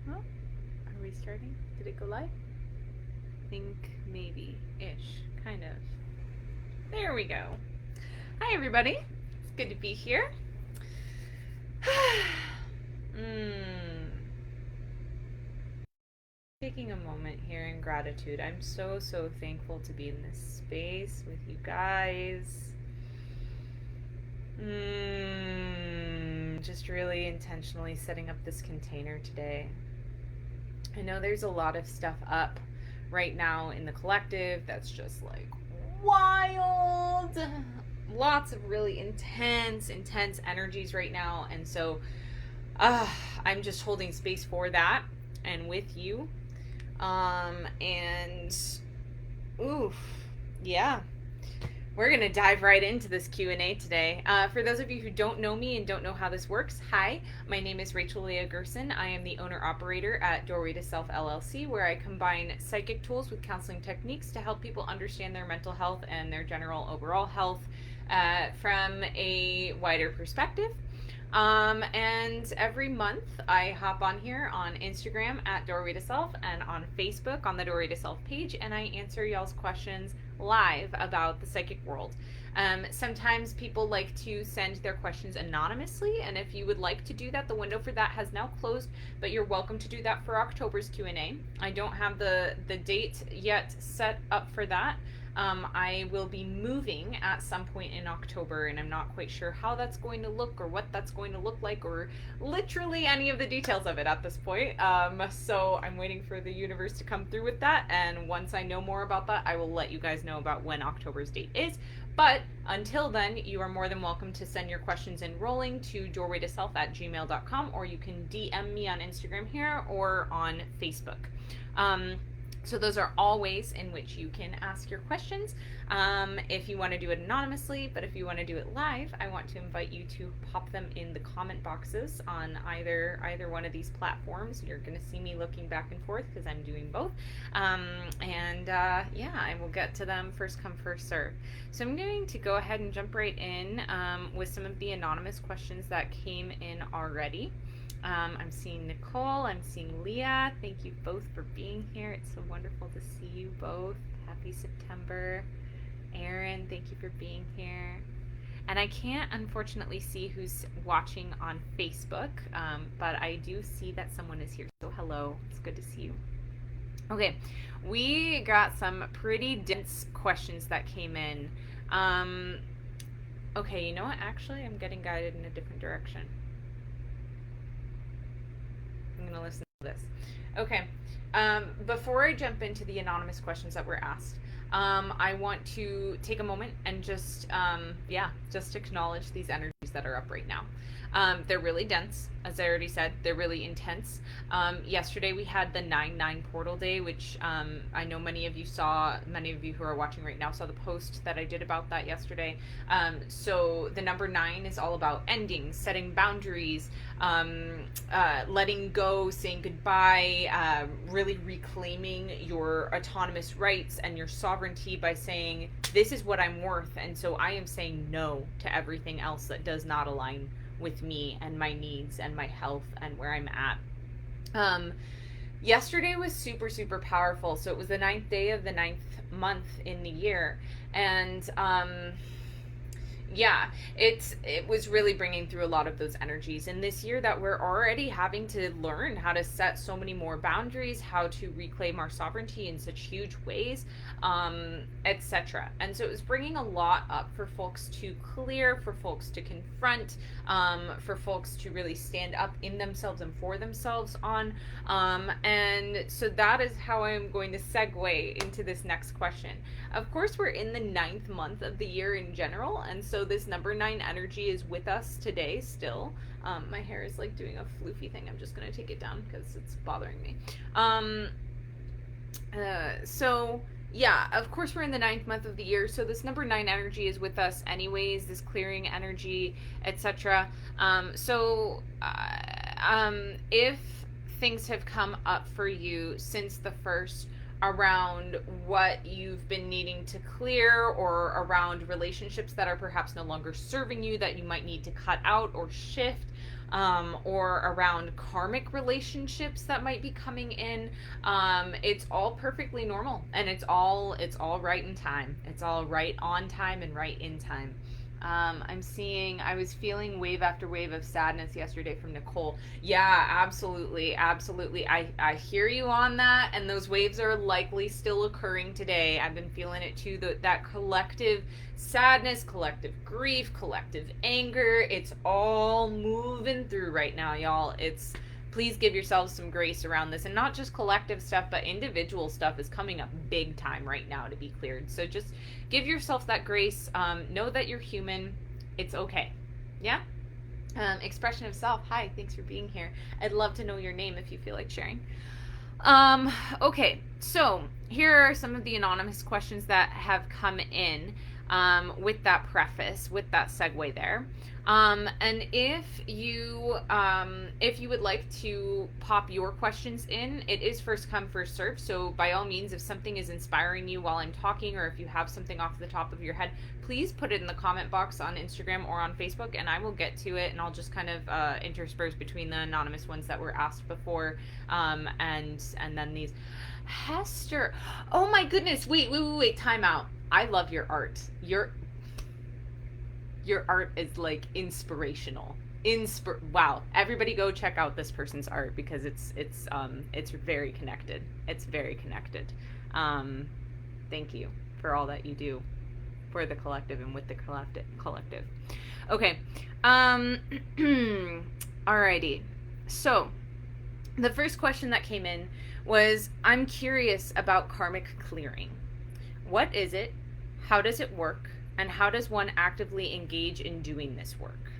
Well, are we starting? Did it go live? I think maybe-ish, kind of. There we go. Hi, everybody. It's good to be here. Taking a moment here in gratitude. I'm so thankful to be in this space with you guys. Just really intentionally setting up this container today. I know there's a lot of stuff up right now in the collective that's just like wild. Lots of really intense energies right now. And so I'm just holding space for that and with you. And oof, yeah. We're going to dive right into this Q&A today. For those of you who don't know me and don't know how this works, hi, my name is Rachel Leah Gerson. I am the owner-operator at Doorway to Self LLC, where I combine psychic tools with counseling techniques to help people understand their mental health and their general overall health from a wider perspective. And every month I hop on here on Instagram at Doorway to Self and on Facebook on the Doorway to Self page, and I answer y'all's questions live about the psychic world. Sometimes people like to send their questions anonymously, and if you would like to do that, the window for that has now closed, but you're welcome to do that for October's Q&A. I don't have the date yet set up for that. I will be moving at some point in October, and I'm not quite sure how that's going to look or what that's going to look like or literally any of the details of it at this point. So I'm waiting for the universe to come through with that, and once I know more about that, I will let you guys know about when October's date is. But until then, you are more than welcome to send your questions in rolling to doorwaytoself@gmail.com, or you can DM me on Instagram here or on Facebook. So those are all ways in which you can ask your questions. If you want to do it anonymously, but if you want to do it live, I want to invite you to pop them in the comment boxes on either one of these platforms. You're going to see me looking back and forth because I'm doing both. Yeah, I will get to them first come, first serve. So I'm going to go ahead and jump right in with some of the anonymous questions that came in already. I'm seeing Nicole, I'm seeing Leah. Thank you both for being here. It's so wonderful to see you both. Happy September. Aaron, thank you for being here. And I can't unfortunately see who's watching on Facebook, but I do see that someone is here. So hello, it's good to see you. Okay, we got some pretty dense questions that came in. Okay, you know what? Actually, I'm getting guided in a different direction. I'm going to listen to this. Okay. Before I jump into the anonymous questions that were asked, I want to take a moment and just acknowledge these energies that are up right now. They're really dense, as I already said. They're really intense. Yesterday we had the 9/9 portal day, which I know many of you who are watching right now saw the post that I did about that yesterday. So the number 9 is all about ending, setting boundaries, letting go, saying goodbye, really reclaiming your autonomous rights and your sovereignty by saying, this is what I'm worth, and so I am saying no to everything else that does not align with me and my needs and my health and where I'm at. Yesterday was super powerful. So it was the 9th day of the 9th month in the year, and it was really bringing through a lot of those energies in this year that we're already having to learn how to set so many more boundaries, how to reclaim our sovereignty in such huge ways, etc. And so it was bringing a lot up for folks to clear, for folks to confront, for folks to really stand up in themselves and for themselves on. And so that is how I'm going to segue into this next question. Of course, we're in the 9th month of the year in general, and so this number 9 energy is with us today still. My hair is like doing a floofy thing. I'm just going to take it down because it's bothering me. So yeah, of course we're in the 9th month of the year, so this number 9 energy is with us anyways, this clearing energy, etc. If things have come up for you since the 1st around what you've been needing to clear, or around relationships that are perhaps no longer serving you that you might need to cut out or shift, or around karmic relationships that might be coming in. It's all perfectly normal, and it's all right in time. It's all right on time and right in time. I was feeling wave after wave of sadness yesterday from Nicole. Yeah, absolutely. Absolutely. I hear you on that. And those waves are likely still occurring today. I've been feeling it too. That collective sadness, collective grief, collective anger. It's all moving through right now, y'all. Please give yourselves some grace around this, and not just collective stuff, but individual stuff is coming up big time right now to be cleared. So just give yourself that grace. Know that you're human. It's okay. Yeah. Expression of self. Hi, thanks for being here. I'd love to know your name if you feel like sharing. Okay, so here are some of the anonymous questions that have come in with that preface, with that segue there. And if you would like to pop your questions in, it is first come, first serve. So by all means, if something is inspiring you while I'm talking, or if you have something off the top of your head, please put it in the comment box on Instagram or on Facebook, and I will get to it, and I'll just kind of intersperse between the anonymous ones that were asked before, and then these. Hester, oh my goodness, wait, time out. I love your art. Your art is like inspirational. Wow. Everybody go check out this person's art, because it's very connected. It's very connected. Thank you for all that you do for the collective and with the collective. Okay. Alrighty. So the first question that came in was, I'm curious about karmic clearing. What is it? How does it work? And how does one actively engage in doing this work?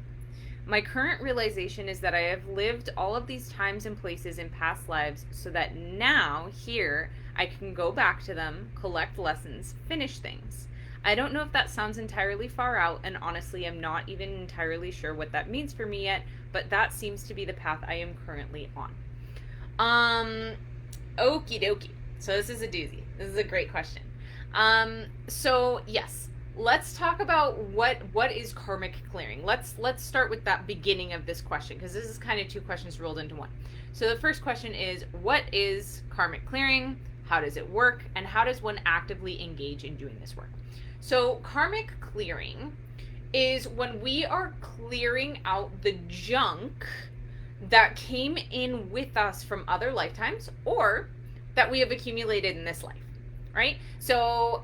My current realization is that I have lived all of these times and places in past lives, so that now, here, I can go back to them, collect lessons, finish things. I don't know if that sounds entirely far out, and honestly, I'm not even entirely sure what that means for me yet, but that seems to be the path I am currently on. Okie dokie. So this is a doozy. This is a great question. So yes, let's talk about what is karmic clearing. Let's start with that beginning of this question, because this is kind of two questions rolled into one. So the first question is, what is karmic clearing? How does it work? And how does one actively engage in doing this work? So karmic clearing is when we are clearing out the junk that came in with us from other lifetimes, or that we have accumulated in this life, right? So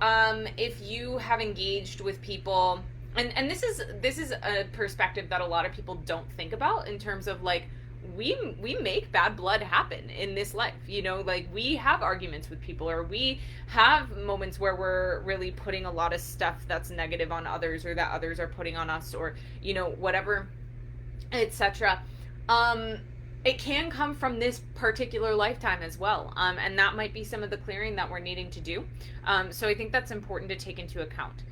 if you have engaged with people, and this is a perspective that a lot of people don't think about, in terms of like, we make bad blood happen in this life, you know, like we have arguments with people, or we have moments where we're really putting a lot of stuff that's negative on others, or that others are putting on us, or, you know, whatever, etc. It can come from this particular lifetime as well, and that might be some of the clearing that we're needing to do. So I think that's important to take into account.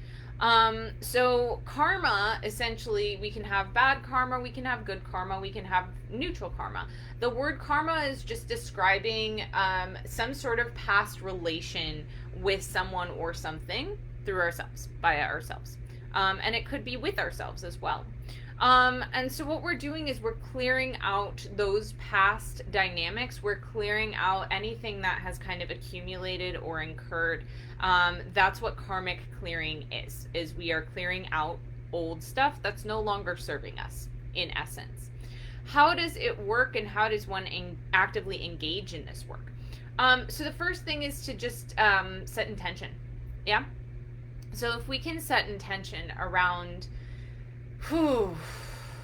So karma, essentially, we can have bad karma, we can have good karma, we can have neutral karma. The word karma is just describing some sort of past relation with someone or something through ourselves, by ourselves. And it could be with ourselves as well. And so what we're doing is we're clearing out those past dynamics. We're clearing out anything that has kind of accumulated or incurred. That's what karmic clearing is we are clearing out old stuff that's no longer serving us, in essence. How does it work, and how does one actively engage in this work? So the first thing is to just set intention. Yeah? So if we can set intention around,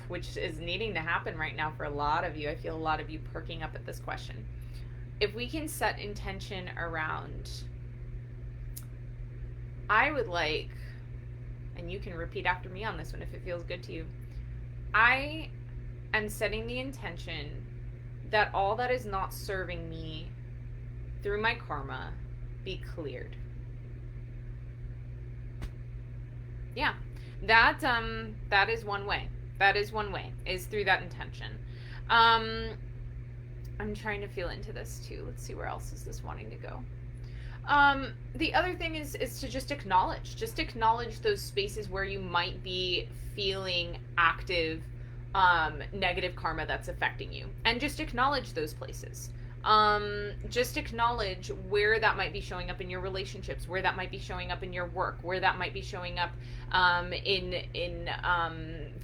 which is needing to happen right now for a lot of you. I feel a lot of you perking up at this question. If we can set intention around, I would like, and you can repeat after me on this one if it feels good to you, I am setting the intention that all that is not serving me through my karma be cleared. Yeah. That is one way. That is one way, is through that intention. I'm trying to feel into this too. Let's see, where else is this wanting to go? The other thing is to just acknowledge those spaces where you might be feeling active negative karma that's affecting you, and just acknowledge those places. Just acknowledge where that might be showing up in your relationships, where that might be showing up in your work, where that might be showing up in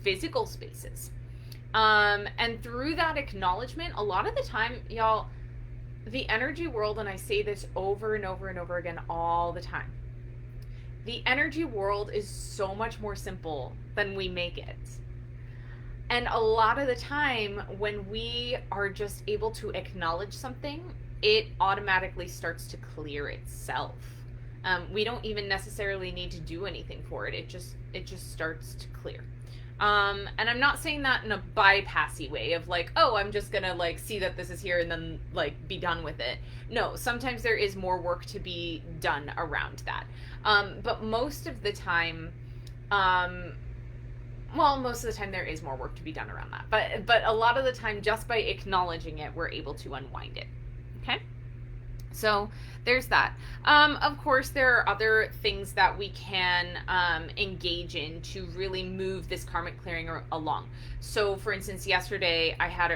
physical spaces. And through that acknowledgement, a lot of the time, y'all, the energy world, and I say this over and over and over again all the time, the energy world is so much more simple than we make it. And a lot of the time, when we are just able to acknowledge something, it automatically starts to clear itself. We don't even necessarily need to do anything for it. It just starts to clear. And I'm not saying that in a bypassy way of like, oh, I'm just gonna like see that this is here and then like be done with it. No, sometimes there is more work to be done around that. But most of the time, most of the time there is more work to be done around that. But a lot of the time, just by acknowledging it, we're able to unwind it. Okay? So there's that. Of course, there are other things that we can engage in to really move this karmic clearing along. So, for instance, yesterday I had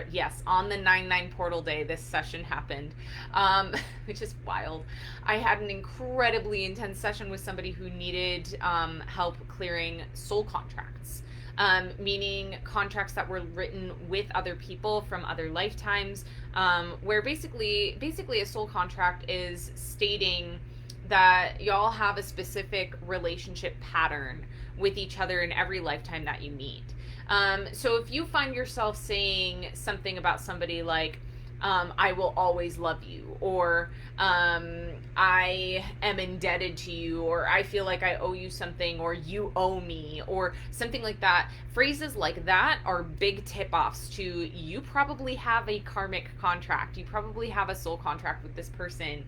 on the 9/9 portal day, this session happened, which is wild. I had an incredibly intense session with somebody who needed help clearing soul contracts. Meaning contracts that were written with other people from other lifetimes, where basically a soul contract is stating that y'all have a specific relationship pattern with each other in every lifetime that you meet. So if you find yourself saying something about somebody like, I will always love you, or I am indebted to you, or I feel like I owe you something, or you owe me, or something like that. Phrases like that are big tip-offs to you probably have a karmic contract. You probably have a soul contract with this person,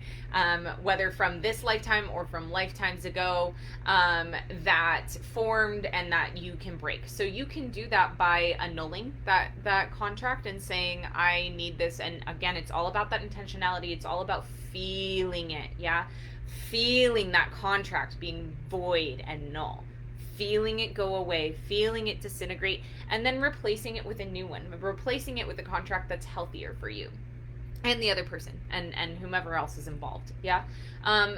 whether from this lifetime or from lifetimes ago, that formed and that you can break. So you can do that by annulling that contract and saying, I need this. And again, it's all about that intentionality. It's all about feeling it, yeah? Feeling that contract being void and null. Feeling it go away, feeling it disintegrate, and then replacing it with a new one. Replacing it with a contract that's healthier for you and the other person and whomever else is involved, yeah?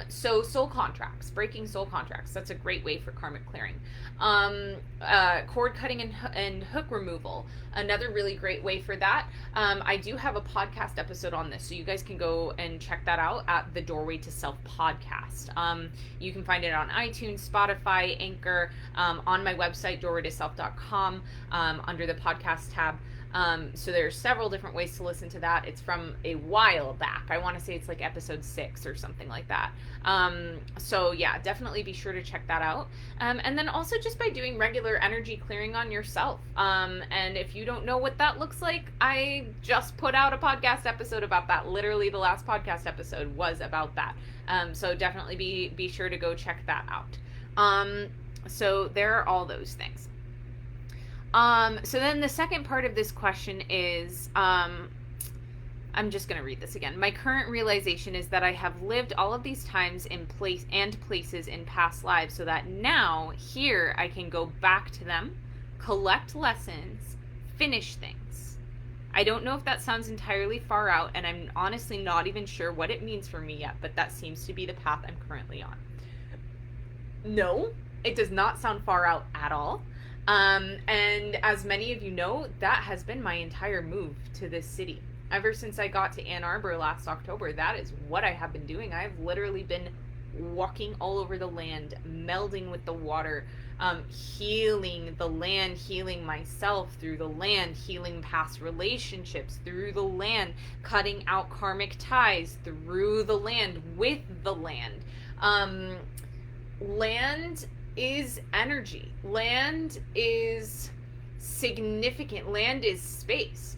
So soul contracts, breaking soul contracts, that's a great way for karmic clearing. Cord cutting and hook removal, another really great way for that. I do have a podcast episode on this, so you guys can go and check that out at the Doorway to Self podcast. You can find it on iTunes, Spotify, Anchor, on my website, doorwaytoself.com, under the podcast tab. So there's several different ways to listen to that. It's from a while back. I want to say it's like episode 6 or something like that. So yeah, definitely be sure to check that out. And then also just by doing regular energy clearing on yourself. And if you don't know what that looks like, I just put out a podcast episode about that. Literally the last podcast episode was about that. So definitely be sure to go check that out. So there are all those things. So then the second part of this question is, I'm just going to read this again. My current realization is that I have lived all of these times in places in past lives, so that now here I can go back to them, collect lessons, finish things. I don't know if that sounds entirely far out, and I'm honestly not even sure what it means for me yet, but that seems to be the path I'm currently on. No, it does not sound far out at all. And as many of you know, that has been my entire move to this city. Ever since I got to Ann Arbor last October, that is what I have been doing. I have literally been walking all over the land, melding with the water, healing the land, healing myself through the land, healing past relationships through the land, cutting out karmic ties through the land, with the land. Land is energy. Land is significant. Land is space.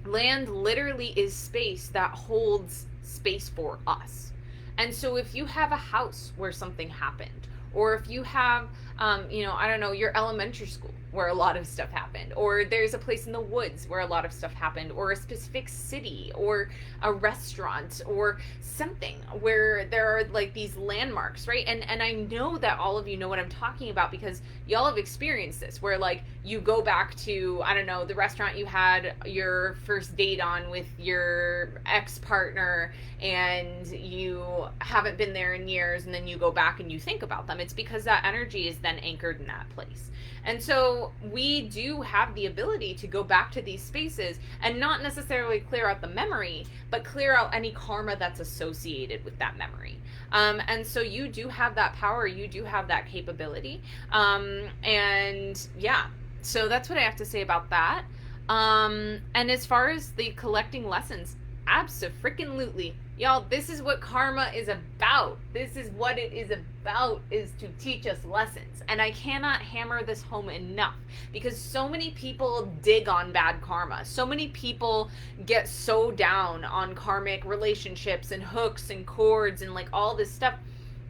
Land literally is space that holds space for us. And so if you have a house where something happened, or if you have I don't know, your elementary school where a lot of stuff happened, or there's a place in the woods where a lot of stuff happened, or a specific city, or a restaurant, or something where there are like these landmarks, right? And I know that all of you know what I'm talking about because y'all have experienced this, where like you go back to, I don't know, the restaurant you had your first date on with your ex-partner, and you haven't been there in years, and then you go back and you think about them. It's because that energy is then anchored in that place. And so we do have the ability to go back to these spaces and not necessarily clear out the memory, but clear out any karma that's associated with that memory. And so you do have that power, you do have that capability. And yeah, so that's what I have to say about that. And as far as the collecting lessons, abso-freaking-lutely. Y'all, this is what karma is about. This is what it is about, is to teach us lessons. And I cannot hammer this home enough because so many people dig on bad karma. So many people get so down on karmic relationships and hooks and cords and like all this stuff.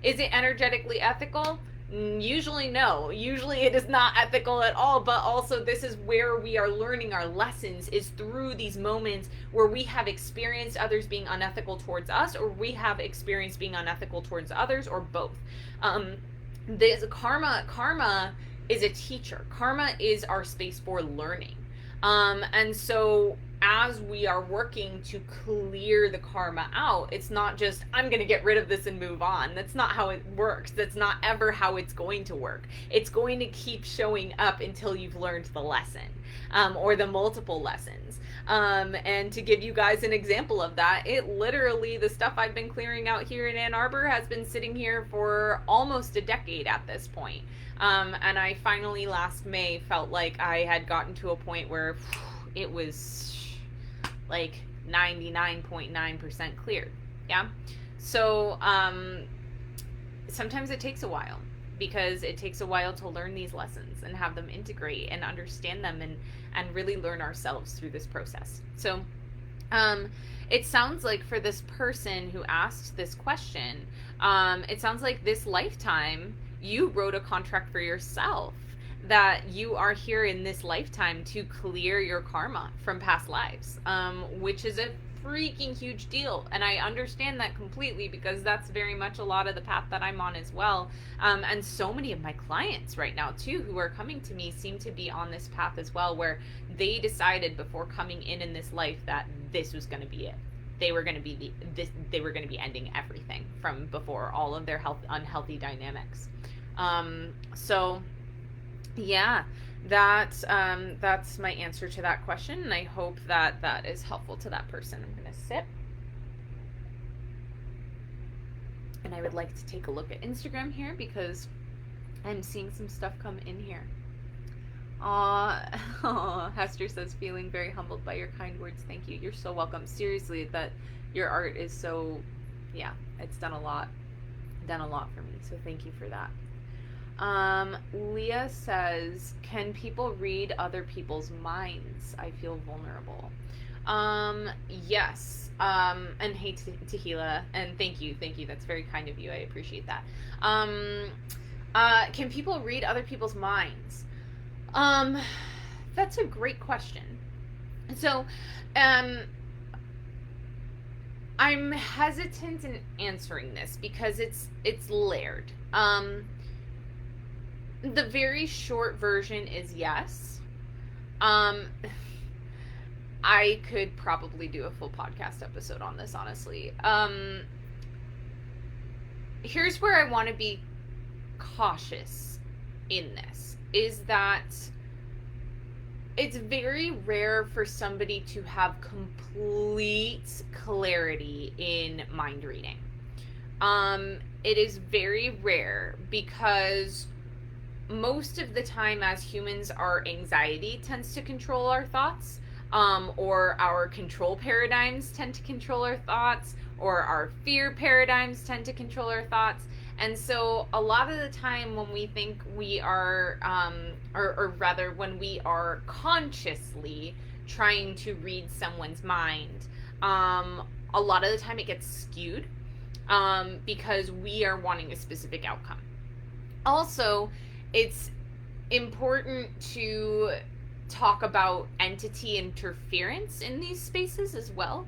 Is it energetically ethical? Usually no. Usually it is not ethical at all, but also this is where we are learning our lessons, is through these moments where we have experienced others being unethical towards us, or we have experienced being unethical towards others, or both. This karma is a teacher. Karma is our space for learning. And so as we are working to clear the karma out, it's not just, I'm going to get rid of this and move on. That's not how it works. That's not ever how it's going to work. It's going to keep showing up until you've learned the lesson, or the multiple lessons. And to give you guys an example of that, it literally, the stuff I've been clearing out here in Ann Arbor has been sitting here for almost a decade at this point. And I finally last May felt like I had gotten to a point where it was like 99.9% clear. Yeah. So, sometimes it takes a while, because it takes a while to learn these lessons and have them integrate and understand them and really learn ourselves through this process. So, it sounds like for this person who asked this question, it sounds like this lifetime you wrote a contract for yourself, that you are here in this lifetime to clear your karma from past lives, which is a freaking huge deal. And I understand that completely, because that's very much a lot of the path that I'm on as well. And so many of my clients right now too, who are coming to me, seem to be on this path as well, where they decided before coming in this life that this was going to be it. They were going to be they were going to be ending everything from before, all of their unhealthy dynamics. So yeah, that's my answer to that question, and I hope that that is helpful to that person. I'm gonna sip, and I would like to take a look at Instagram here because I'm seeing some stuff come in here. Hester says, feeling very humbled by your kind words. Thank you. You're so welcome. Seriously, that your art is so, yeah, it's done a lot for me. So thank you for that. Leah says, can people read other people's minds? I feel vulnerable. Yes. And hey, Tehila, and thank you. That's very kind of you. I appreciate that. Can people read other people's minds? That's a great question. So, I'm hesitant in answering this because it's layered. The very short version is yes. I could probably do a full podcast episode on this, honestly. Here's where I want to be cautious in this, is that it's very rare for somebody to have complete clarity in mind reading. It is very rare because most of the time as humans, our anxiety tends to control our thoughts, or our control paradigms tend to control our thoughts, or our fear paradigms tend to control our thoughts. And so a lot of the time when we think we are, or rather when we are consciously trying to read someone's mind, a lot of the time it gets skewed, because we are wanting a specific outcome. Also, it's important to talk about entity interference in these spaces as well,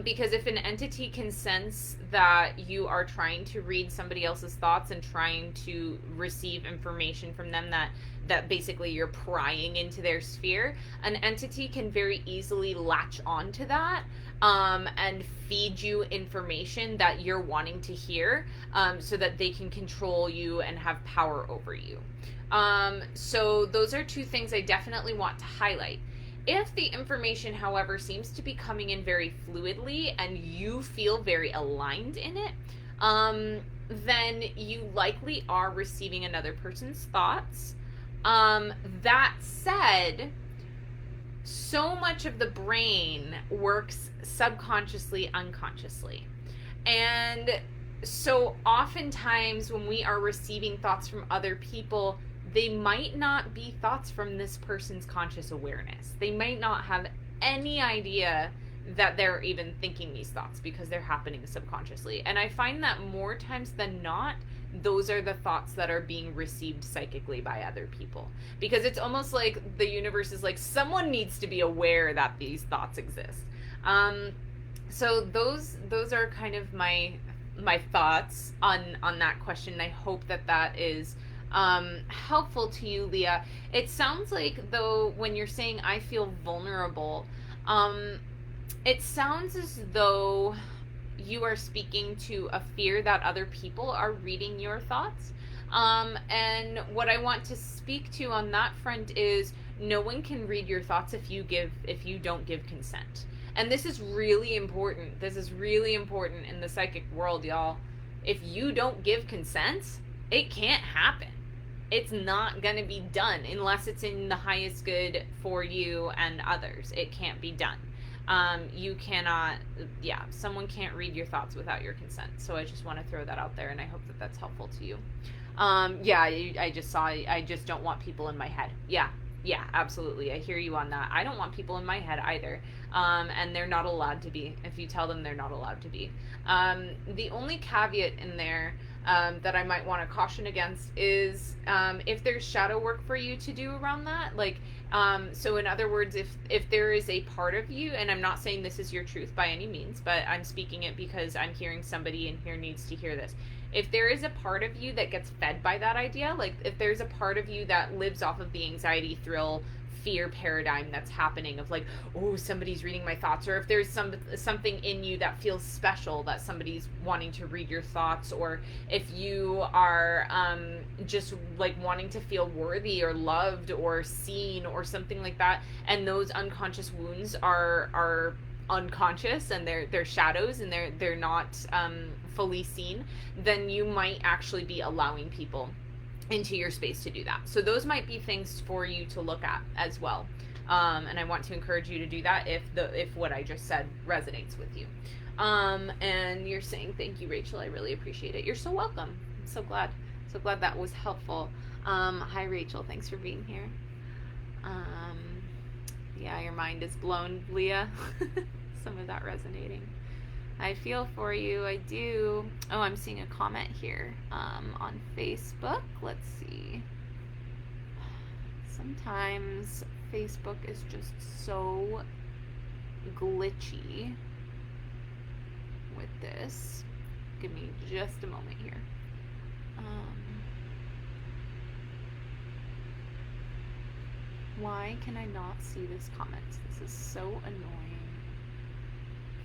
because if an entity can sense that you are trying to read somebody else's thoughts and trying to receive information from them that basically you're prying into their sphere, an entity can very easily latch onto that, and feed you information that you're wanting to hear, so that they can control you and have power over you. So those are two things I definitely want to highlight. If the information, however, seems to be coming in very fluidly and you feel very aligned in it, then you likely are receiving another person's thoughts. That said, so much of the brain works subconsciously, unconsciously. And so oftentimes when we are receiving thoughts from other people, they might not be thoughts from this person's conscious awareness. They might not have any idea that they're even thinking these thoughts because they're happening subconsciously. And I find that more times than not, those are the thoughts that are being received psychically by other people. Because it's almost like the universe is like, someone needs to be aware that these thoughts exist. So those are kind of my thoughts on that question. I hope that is helpful to you, Leah. It sounds like, though, when you're saying I feel vulnerable, it sounds as though you are speaking to a fear that other people are reading your thoughts. And what I want to speak to on that front is no one can read your thoughts if you don't give consent. And this is really important. This is really important in the psychic world, y'all. If you don't give consent, it can't happen. It's not going to be done unless it's in the highest good for you and others. It can't be done. You cannot, someone can't read your thoughts without your consent. So I just want to throw that out there, and I hope that that's helpful to you. I just don't want people in my head. Yeah, absolutely. I hear you on that. I don't want people in my head either. And they're not allowed to be, if you tell them they're not allowed to be. The only caveat in there that I might want to caution against is if there's shadow work for you to do around that. Like, so in other words, if there is a part of you, and I'm not saying this is your truth by any means, but I'm speaking it because I'm hearing somebody in here needs to hear this. If there is a part of you that gets fed by that idea, like if there's a part of you that lives off of the anxiety, thrill, fear paradigm that's happening of like, oh, somebody's reading my thoughts, or if there's something in you that feels special that somebody's wanting to read your thoughts, or if you are just like wanting to feel worthy or loved or seen or something like that, and those unconscious wounds are unconscious and they're shadows and they're not fully seen, then you might actually be allowing people into your space to do that. So those might be things for you to look at as well. And I want to encourage you to do that if what I just said resonates with you. And you're saying, thank you, Rachel. I really appreciate it. You're so welcome. I'm so glad that was helpful. Hi, Rachel. Thanks for being here. Yeah, your mind is blown, Leah. Some of that resonating. I feel for you. I do. Oh, I'm seeing a comment here on Facebook. Let's see. Sometimes Facebook is just so glitchy with this. Give me just a moment here. Why can I not see this comment? This is so annoying.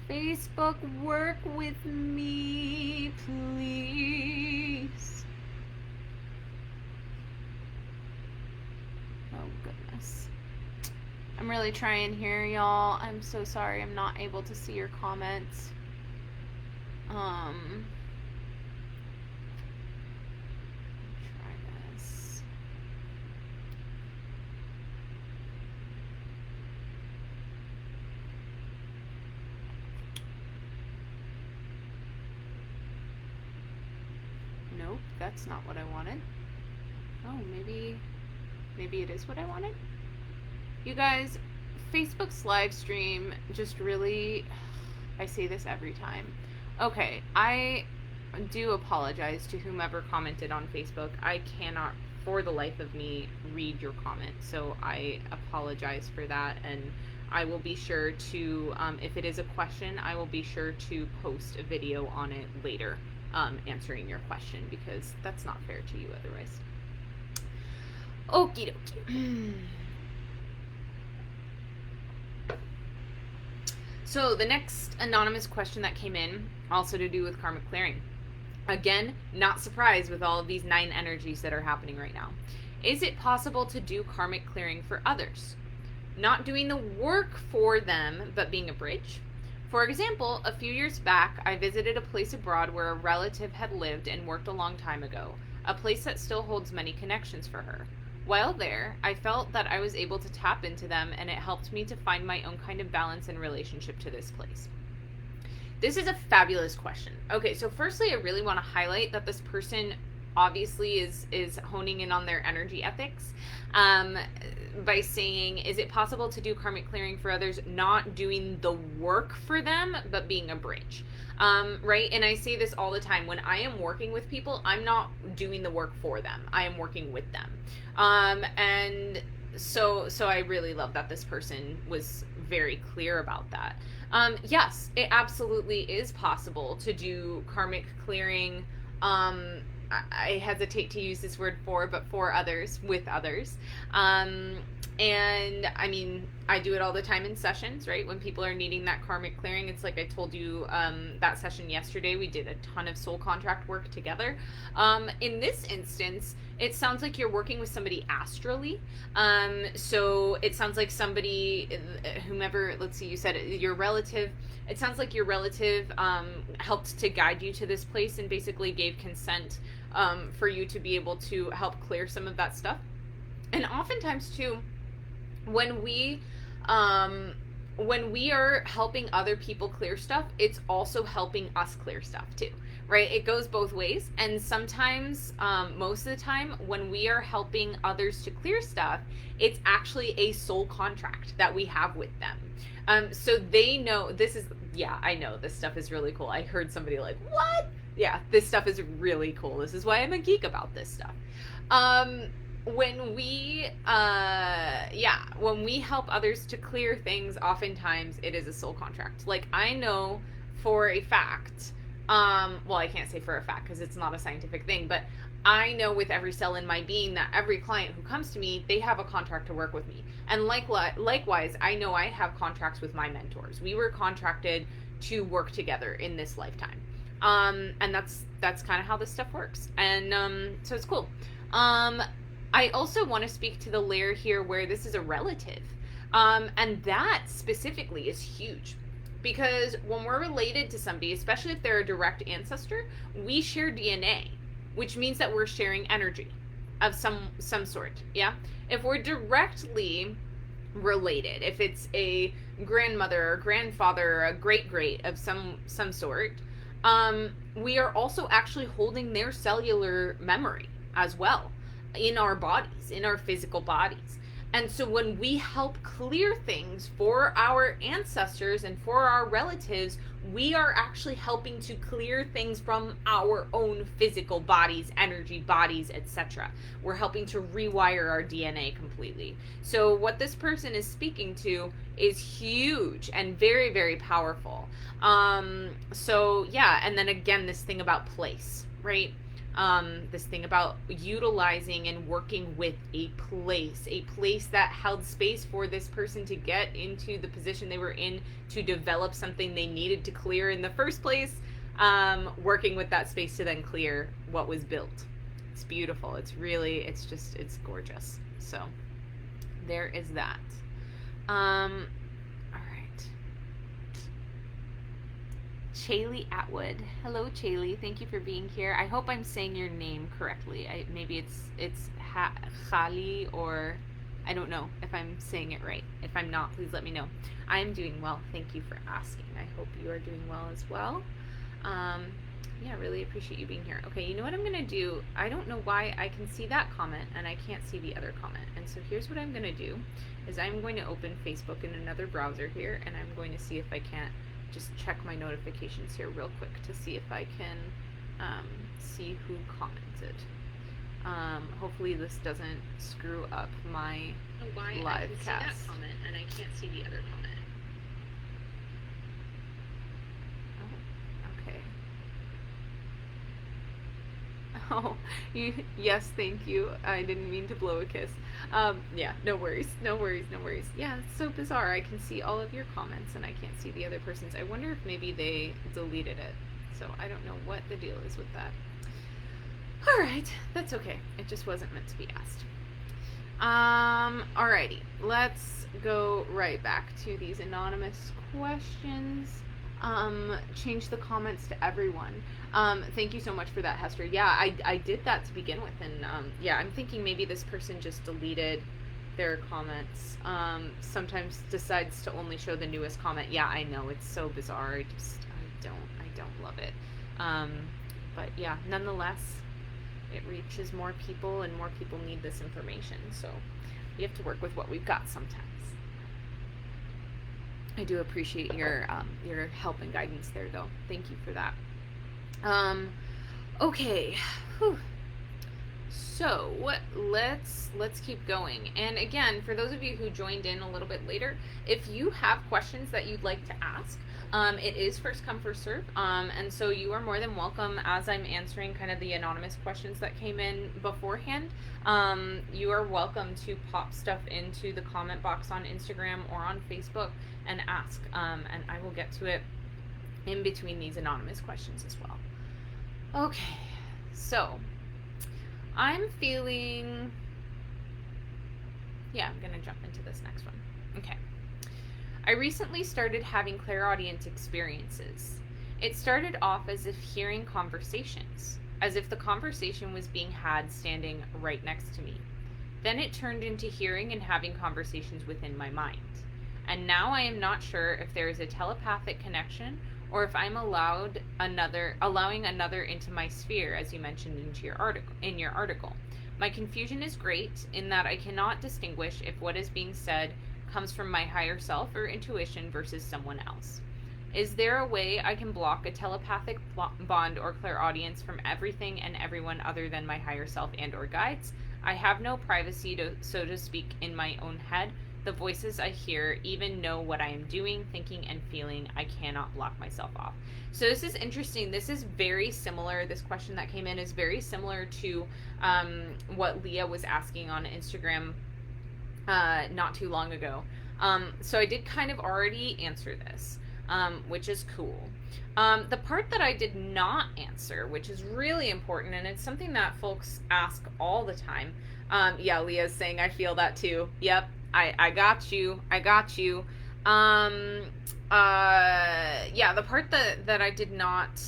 Facebook, work with me, please. Oh, goodness. I'm really trying here, y'all. I'm so sorry I'm not able to see your comments. Try this. Nope, that's not what I wanted. Oh, maybe it is what I wanted. You guys, Facebook's live stream just really, I say this every time. Okay, I do apologize to whomever commented on Facebook. I cannot for the life of me, read your comment. So I apologize for that. And I will be sure to, if it is a question, I will be sure to post a video on it later, answering your question, because that's not fair to you otherwise. Okie dokie. So the next anonymous question that came in, also to do with karmic clearing. Again, not surprised with all of these 9 energies that are happening right now. Is it possible to do karmic clearing for others? Not doing the work for them, but being a bridge? For example, a few years back, I visited a place abroad where a relative had lived and worked a long time ago, a place that still holds many connections for her. While there, I felt that I was able to tap into them, and it helped me to find my own kind of balance and relationship to this place. This is a fabulous question. Okay, so firstly, I really want to highlight that this person obviously is honing in on their energy ethics by saying, is it possible to do karmic clearing for others, not doing the work for them, but being a bridge? Right? And I say this all the time. When I am working with people, I'm not doing the work for them. I am working with them. And so I really love that this person was very clear about that. Yes, it absolutely is possible to do karmic clearing. I hesitate to use this word for, but for others, with others. And I mean, I do it all the time in sessions, right? When people are needing that karmic clearing, it's like I told you, that session yesterday, we did a ton of soul contract work together. In this instance, it sounds like you're working with somebody astrally. So it sounds like somebody, whomever, let's see, you said it, your relative, it sounds like your relative helped to guide you to this place and basically gave consent for you to be able to help clear some of that stuff. And oftentimes too, when we are helping other people clear stuff, it's also helping us clear stuff too, right? It goes both ways. And sometimes, most of the time, when we are helping others to clear stuff, it's actually a soul contract that we have with them. So they know this is, yeah, I know this stuff is really cool. I heard somebody like, what? Yeah, this stuff is really cool. This is why I'm a geek about this stuff. When we help others to clear things, oftentimes it is a soul contract. Like, I know for a fact, well, I can't say for a fact because it's not a scientific thing, but I know with every cell in my being that every client who comes to me, they have a contract to work with me. And likewise, I know I have contracts with my mentors. We were contracted to work together in this lifetime. And that's kind of how this stuff works. And so it's cool. I also want to speak to the layer here where this is a relative. And that specifically is huge. Because when we're related to somebody, especially if they're a direct ancestor, we share DNA, which means that we're sharing energy of some sort, yeah? If we're directly related, if it's a grandmother or grandfather or a great-great of some sort, we are also actually holding their cellular memory as well in our bodies, in our physical bodies. And so when we help clear things for our ancestors and for our relatives, we are actually helping to clear things from our own physical bodies, energy bodies, etc. We're helping to rewire our DNA completely. So what this person is speaking to is huge and very, very powerful. So yeah, and then again, this thing about place, right? This thing about utilizing and working with a place that held space for this person to get into the position they were in, to develop something they needed to clear in the first place, working with that space to then clear what was built. It's beautiful. It's gorgeous. So there is that. All right. Chaylee Atwood. Hello, Chaylee. Thank you for being here. I hope I'm saying your name correctly. Maybe it's Khali, or I don't know if I'm saying it right. If I'm not, please let me know. I am doing well. Thank you for asking. I hope you are doing well as well. Yeah, really appreciate you being here. Okay, you know what I'm going to do? I don't know why I can see that comment and I can't see the other comment. And so here's what I'm going to do is I'm going to open Facebook in another browser here, and I'm going to see if I can't just check my notifications here real quick to see if I can see who commented. Hopefully this doesn't screw up my Why I can see that comment and I can't see the other comment. Oh, okay. Oh, yes, thank you. I didn't mean to blow a kiss. Yeah, no worries, no worries, no worries. Yeah, it's so bizarre. I can see all of your comments and I can't see the other person's. I wonder if maybe they deleted it. So I don't know what the deal is with that. All right, that's okay. It just wasn't meant to be asked. Alrighty, let's go right back to these anonymous questions. Change the comments to everyone. Thank you so much for that, Hester. Yeah, I did that to begin with, and yeah, I'm thinking maybe this person just deleted their comments. Sometimes decides to only show the newest comment. Yeah, I know, it's so bizarre. I don't love it. But yeah, nonetheless, it reaches more people and more people need this information, so we have to work with what we've got sometimes. I do appreciate your help and guidance there, though. Thank you for that. Okay. Whew. So let's keep going. And again, for those of you who joined in a little bit later, if you have questions that you'd like to ask, it is first come, first serve. And so you are more than welcome, as I'm answering kind of the anonymous questions that came in beforehand. You are welcome to pop stuff into the comment box on Instagram or on Facebook and ask. And I will get to it in between these anonymous questions as well. Okay, so I'm feeling, yeah, I'm gonna jump into this next one. Okay. I recently started having clairaudient experiences. It started off as if hearing conversations, as if the conversation was being had standing right next to me. Then it turned into hearing and having conversations within my mind. And now I am not sure if there is a telepathic connection or if I'm allowing another into my sphere, as you mentioned in your article. My confusion is great in that I cannot distinguish if what is being said comes from my higher self or intuition versus someone else. Is there a way I can block a telepathic bond or clairaudience from everything and everyone other than my higher self and or guides? I have no privacy, so to speak, in my own head. The voices I hear even know what I am doing, thinking, and feeling. I cannot block myself off. So this is interesting. This is very similar. This question that came in is very similar to what Leah was asking on Instagram not too long ago. So I did kind of already answer this, which is cool. The part that I did not answer, which is really important, and it's something that folks ask all the time. Yeah, Leah's saying, I feel that too. Yep. I got you. Yeah, the part that I did not,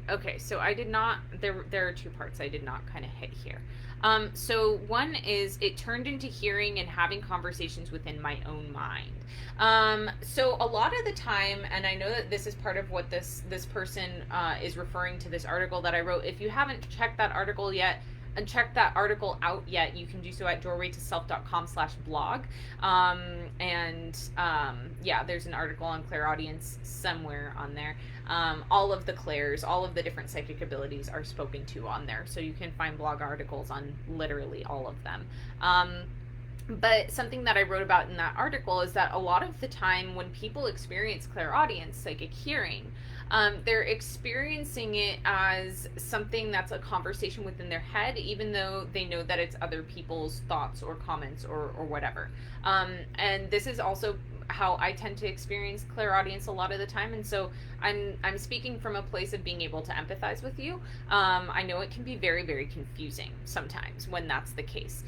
okay, so I did not, there are two parts I did not kind of hit here. So one is it turned into hearing and having conversations within my own mind. So a lot of the time, and I know that this is part of what this person is referring to this article that I wrote. If you haven't checked that article yet, and check that article out yet, you can do so at doorwaytoself.com/blog. Yeah, there's an article on clairaudience somewhere on there. All of the clairs, all of the different psychic abilities are spoken to on there. So you can find blog articles on literally all of them. But something that I wrote about in that article is that a lot of the time when people experience clairaudience, psychic hearing, they're experiencing it as something that's a conversation within their head, even though they know that it's other people's thoughts or comments or whatever. And this is also how I tend to experience clairaudience a lot of the time, and so I'm speaking from a place of being able to empathize with you. I know it can be very, very confusing sometimes when that's the case.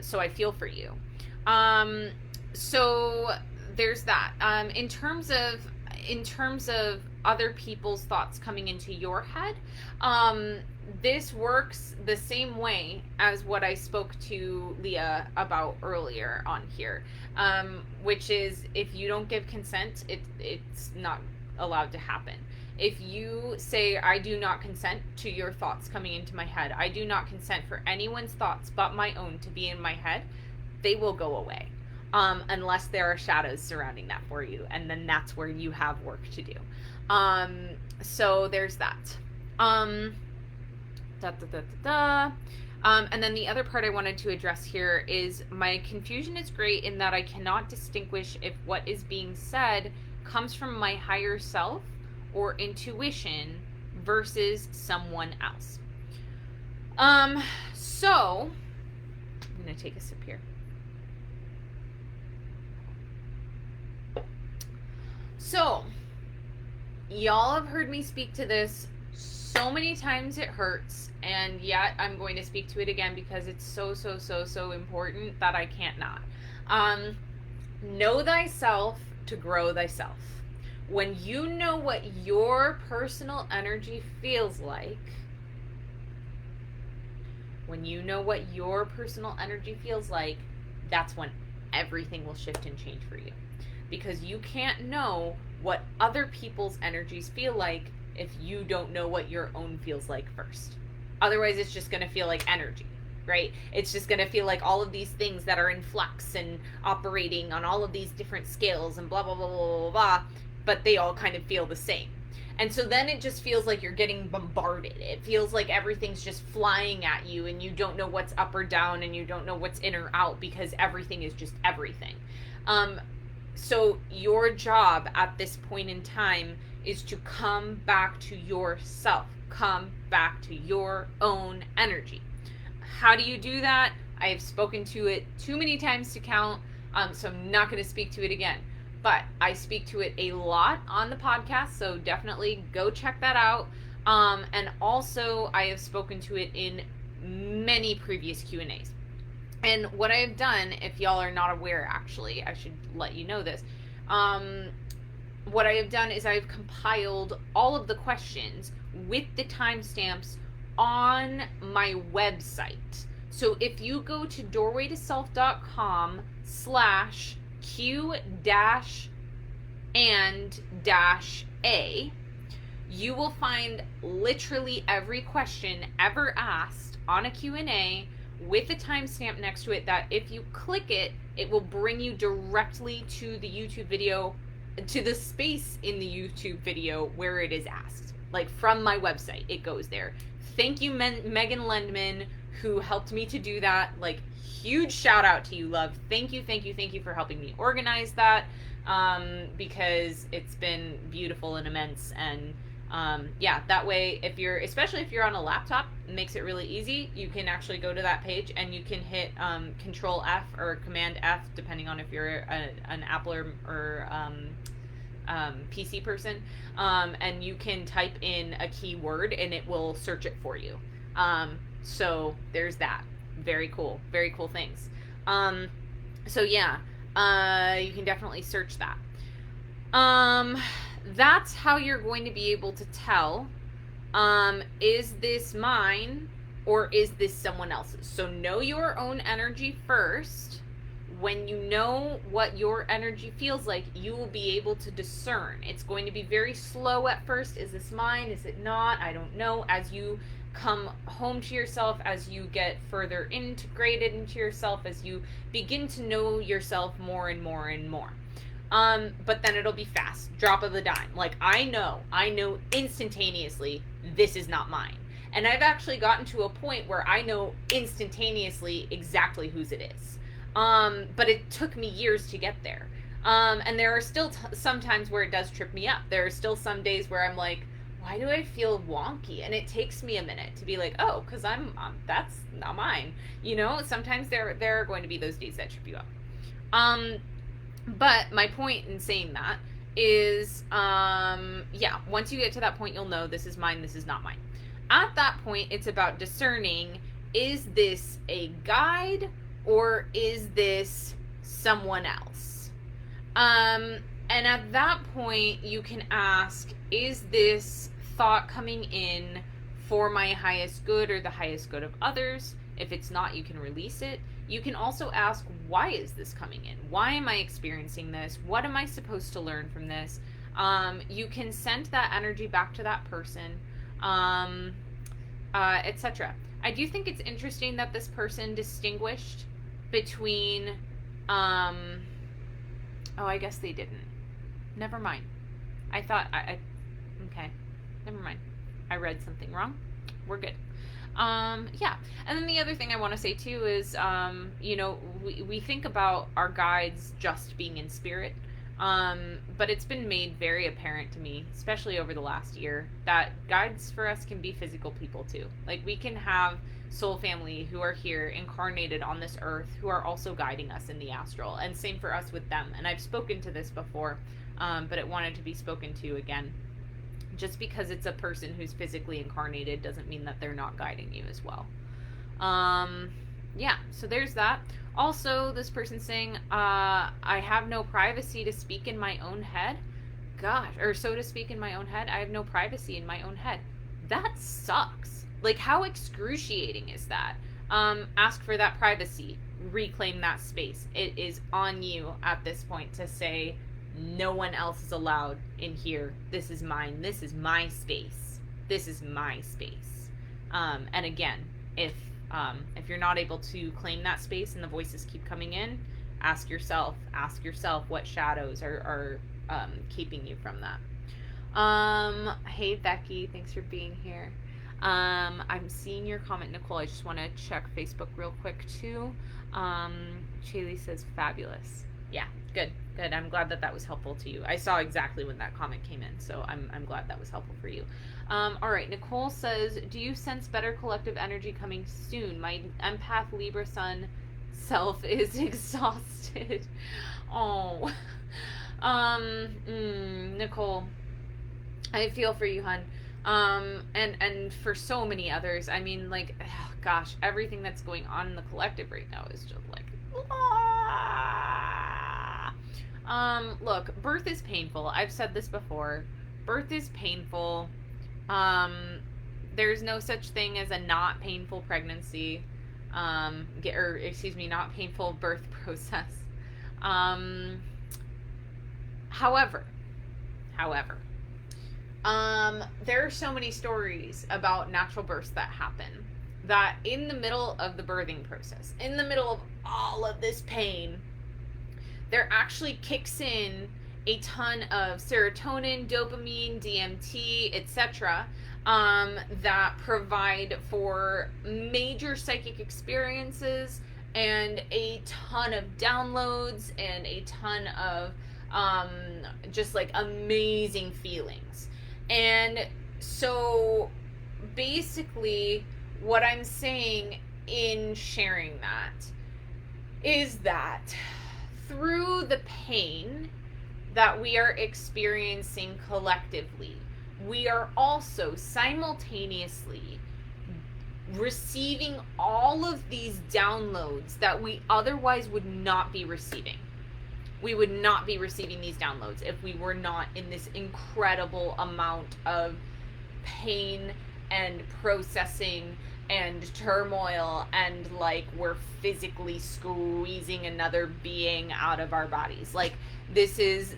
So I feel for you. So there's that. In terms of other people's thoughts coming into your head, this works the same way as what I spoke to Leah about earlier on here, which is if you don't give consent, it's not allowed to happen. If you say, I do not consent to your thoughts coming into my head, I do not consent for anyone's thoughts but my own to be in my head, they will go away. Unless there are shadows surrounding that for you, and then that's where you have work to do. So there's that. And then the other part I wanted to address here is my confusion is great in that I cannot distinguish if what is being said comes from my higher self or intuition versus someone else. So I'm going to take a sip here. So, y'all have heard me speak to this so many times it hurts, and yet I'm going to speak to it again because it's so important that I can't not. Know thyself to grow thyself. When you know what your personal energy feels like, that's when everything will shift and change for you. Because you can't know what other people's energies feel like if you don't know what your own feels like first. Otherwise, it's just going to feel like energy, right? It's just going to feel like all of these things that are in flux and operating on all of these different scales and blah, blah, blah, blah, blah, blah, but they all kind of feel the same. And so then it just feels like you're getting bombarded. It feels like everything's just flying at you and you don't know what's up or down and you don't know what's in or out because everything is just everything. So your job at this point in time is to come back to yourself. Come back to your own energy. How do you do that? I have spoken to it too many times to count, so I'm not going to speak to it again. But I speak to it a lot on the podcast, so definitely go check that out. And also, I have spoken to it in many previous Q&As. And what I have done, if y'all are not aware, actually, I should let you know this. What I have done is I've compiled all of the questions with the timestamps on my website. So if you go to doorwaytoself.com/Q-and-A, you will find literally every question ever asked on a Q&A with a timestamp next to it that if you click it, it will bring you directly to the YouTube video, to the space in the YouTube video where it is asked. Like from my website, it goes there. Thank you, Megan Lendman, who helped me to do that. Like, huge shout out to you, love. Thank you for helping me organize that, because it's been beautiful and immense. And yeah, that way, especially if you're on a laptop, it makes it really easy. You can actually go to that page and you can hit Control F or Command F, depending on if you're an Apple or PC person, and you can type in a keyword and it will search it for you. So there's that. Very cool things. So yeah, you can definitely search that. That's how you're going to be able to tell, is this mine or is this someone else's? So know your own energy first. When you know what your energy feels like, you will be able to discern. It's going to be very slow at first. Is this mine? Is it not? I don't know. As you come home to yourself, as you get further integrated into yourself, as you begin to know yourself more and more and more. But then it'll be fast, drop of the dime. Like, I know instantaneously this is not mine. And I've actually gotten to a point where I know instantaneously exactly whose it is. But it took me years to get there. And there are still some times where it does trip me up. There are still some days where I'm like, why do I feel wonky? And it takes me a minute to be like, oh, because that's not mine. You know, sometimes there are going to be those days that trip you up. But my point in saying that is, yeah, once you get to that point, you'll know this is mine, this is not mine. At that point, it's about discerning, is this a guide or is this someone else? And at that point, you can ask, is this thought coming in for my highest good or the highest good of others? If it's not, you can release it. You can also ask, why is this coming in? Why am I experiencing this? What am I supposed to learn from this? You can send that energy back to that person, etc. I do think it's interesting that this person distinguished between, oh, I guess they didn't. Never mind. Okay, never mind. I read something wrong. We're good. Yeah. And then the other thing I want to say too is, we think about our guides just being in spirit. But it's been made very apparent to me, especially over the last year, that guides for us can be physical people too. Like, we can have soul family who are here incarnated on this earth who are also guiding us in the astral, and same for us with them. And I've spoken to this before, but it wanted to be spoken to again. Just because it's a person who's physically incarnated doesn't mean that they're not guiding you as well. Yeah, so there's that. Also, this person saying, I have no privacy to speak in my own head. Gosh, or so to speak in my own head. I have no privacy in my own head. That sucks. Like, how excruciating is that? Ask for that privacy. Reclaim that space. It is on you at this point to say, no one else is allowed in here. This is mine. This is my space. This is my space. And again, if you're not able to claim that space and the voices keep coming in, ask yourself what shadows are keeping you from that. Hey Becky, thanks for being here. I'm seeing your comment, Nicole. I just want to check Facebook real quick too. Shaylee says fabulous. Yeah, good. I'm glad that was helpful to you. I saw exactly when that comment came in, so I'm glad that was helpful for you. All right, Nicole says, do you sense better collective energy coming soon? My empath Libra sun self is exhausted. Oh, Nicole, I feel for you, hun. And for so many others. I mean, like, oh, gosh, everything that's going on in the collective right now is just like, look, birth is painful. I've said this before. Birth is painful. There's no such thing as a not painful pregnancy, not painful birth process. However, there are so many stories about natural births that happen that in the middle of the birthing process, in the middle of all of this pain, there actually kicks in a ton of serotonin, dopamine, DMT, etc., that provide for major psychic experiences and a ton of downloads and a ton of just like amazing feelings. And so basically what I'm saying in sharing that is that through the pain that we are experiencing collectively, we are also simultaneously receiving all of these downloads that we otherwise would not be receiving. We would not be receiving these downloads if we were not in this incredible amount of pain and processing and turmoil, and like we're physically squeezing another being out of our bodies. Like, this is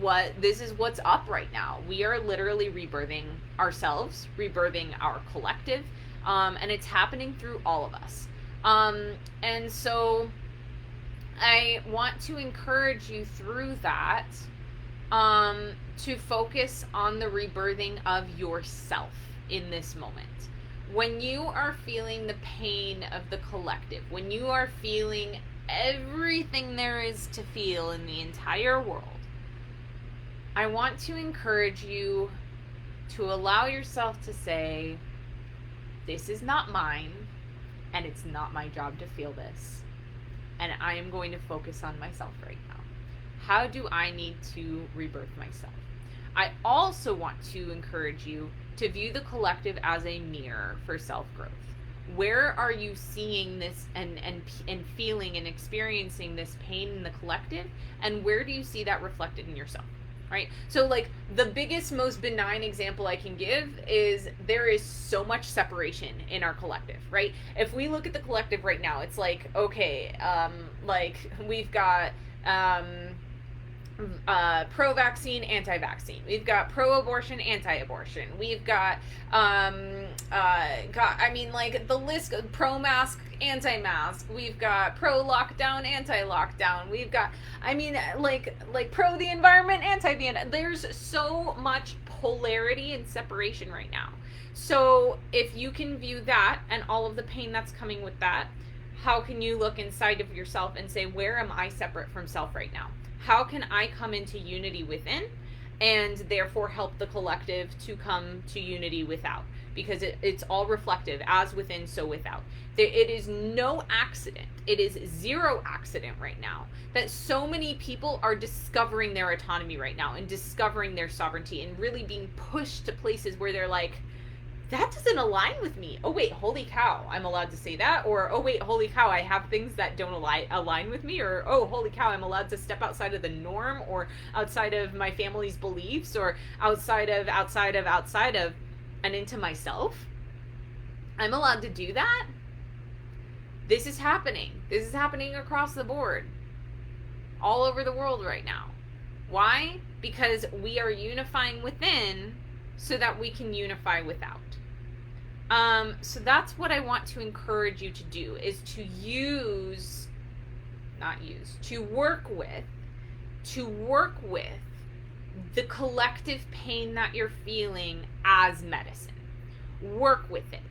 what's up right now. We are literally rebirthing ourselves, rebirthing our collective, and it's happening through all of us. And so I want to encourage you through that, to focus on the rebirthing of yourself in this moment. When you are feeling the pain of the collective, when you are feeling everything there is to feel in the entire world, I want to encourage you to allow yourself to say, this is not mine, and it's not my job to feel this, and I am going to focus on myself right now. How do I need to rebirth myself? I also want to encourage you to view the collective as a mirror for self-growth. Where are you seeing this and feeling and experiencing this pain in the collective, and where do you see that reflected in yourself? Right? So like the biggest, most benign example I can give is there is so much separation in our collective, right? If we look at the collective right now, it's like, okay, like we've got pro-vaccine, anti-vaccine. We've got pro-abortion, anti-abortion. We've got, like the list, pro-mask, anti-mask. We've got pro-lockdown, anti-lockdown. We've got, like pro the environment, anti the environment. There's so much polarity and separation right now. So if you can view that and all of the pain that's coming with that, how can you look inside of yourself and say, where am I separate from self right now? How can I come into unity within and therefore help the collective to come to unity without? Because it's all reflective, as within, so without. It is no accident, it is zero accident right now that so many people are discovering their autonomy right now and discovering their sovereignty and really being pushed to places where they're like, that doesn't align with me. Oh wait, holy cow, I'm allowed to say that. Or, oh wait, holy cow, I have things that don't align with me. Or, oh, holy cow, I'm allowed to step outside of the norm, or outside of my family's beliefs, or outside of, and into myself. I'm allowed to do that. This is happening. This is happening across the board, all over the world right now. Why? Because we are unifying within so that we can unify without. So that's what I want to encourage you to do, is to work with the collective pain that you're feeling as medicine. Work with it,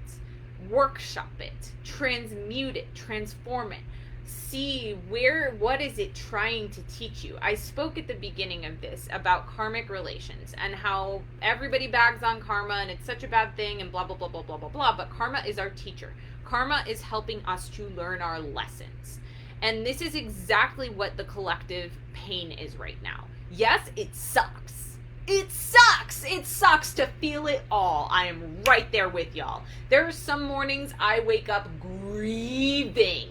workshop it, transmute it, transform it. See what is it trying to teach you. I spoke at the beginning of this about karmic relations and how everybody bags on karma and it's such a bad thing and blah, blah, blah, blah, blah, blah, blah. But karma is our teacher. Karma is helping us to learn our lessons. And this is exactly what the collective pain is right now. Yes, it sucks. It sucks. It sucks to feel it all. I am right there with y'all. There are some mornings I wake up grieving,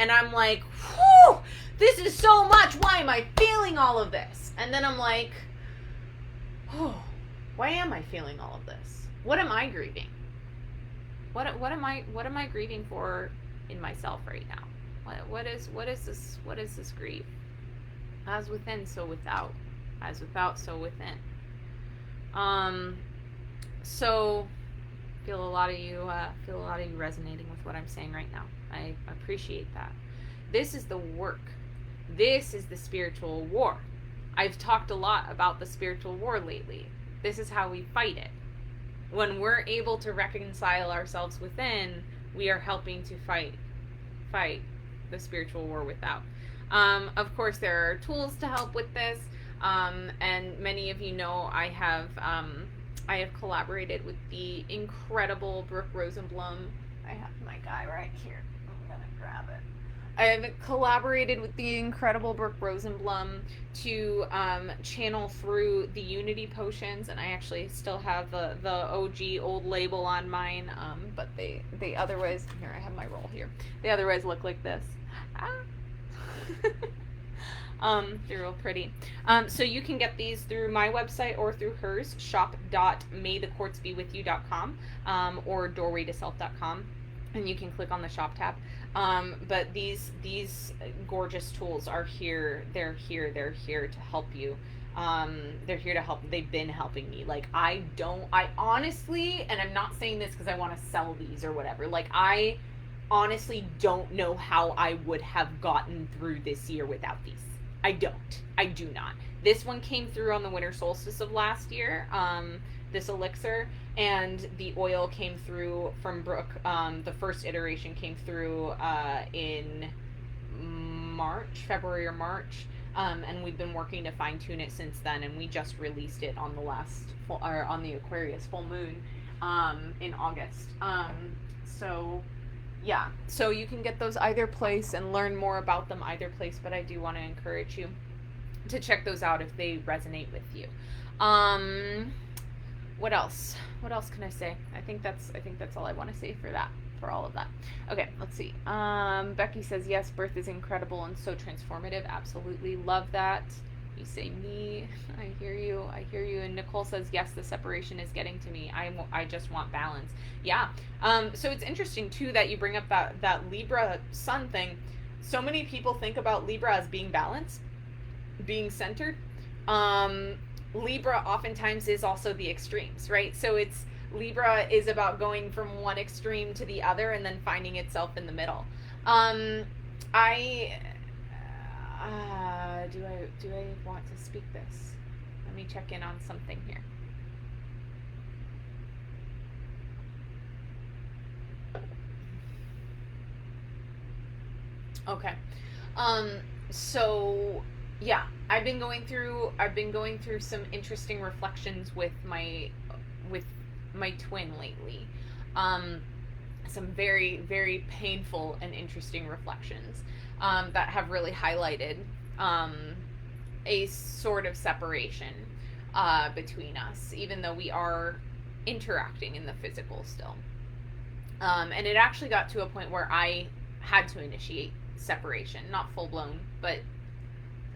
and I'm like, whew, this is so much. Why am I feeling all of this? And then I'm like, oh, why am I feeling all of this? What am I grieving? What am I grieving for in myself right now? What is this grief? As within, so without. As without, so within. So feel a lot of you resonating with what I'm saying right now. I appreciate that. This is the work. This is the spiritual war. I've talked a lot about the spiritual war lately. This is how we fight it. When we're able to reconcile ourselves within, we are helping to fight the spiritual war without. Of course, there are tools to help with this, and many of you know I have collaborated with the incredible Brooke Rosenblum. I have my guy right here. I'm gonna grab it. I have collaborated with the incredible Brooke Rosenblum to channel through the Unity potions, and I actually still have the OG old label on mine, but they otherwise, here I have my roll here, they otherwise look like this. They're real pretty. So you can get these through my website or through hers, shop.maythequartzbewithyou.com, or doorwaytoself.com, and you can click on the shop tab. But these gorgeous tools are here. They're here to help you. They're here to help. They've been helping me. Like, I honestly, and I'm not saying this because I want to sell these or whatever, like, I honestly don't know how I would have gotten through this year without these. I do not. This one came through on the winter solstice of last year, this elixir, and the oil came through from Brooke. The first iteration came through in February or March, and we've been working to fine tune it since then, and we just released it on on the Aquarius full moon in August. Yeah, so you can get those either place and learn more about them either place, but I do want to encourage you to check those out if they resonate with you. What else? What else can I say? I think that's all I want to say for all of that. Okay, let's see. Becky says, yes, birth is incredible and so transformative. Absolutely love that. You say me. I hear you. And Nicole says, yes, the separation is getting to me. I just want balance. Yeah. So it's interesting too that you bring up that Libra sun thing. So many people think about Libra as being balanced, being centered. Libra oftentimes is also the extremes, right? So Libra is about going from one extreme to the other and then finding itself in the middle. Do I want to speak this? Let me check in on something here. Okay. So yeah, I've been going through some interesting reflections with my twin lately. Um, some very, very painful and interesting reflections that have really highlighted um, a sort of separation between us, even though we are interacting in the physical still. And it actually got to a point where I had to initiate separation, not full blown, but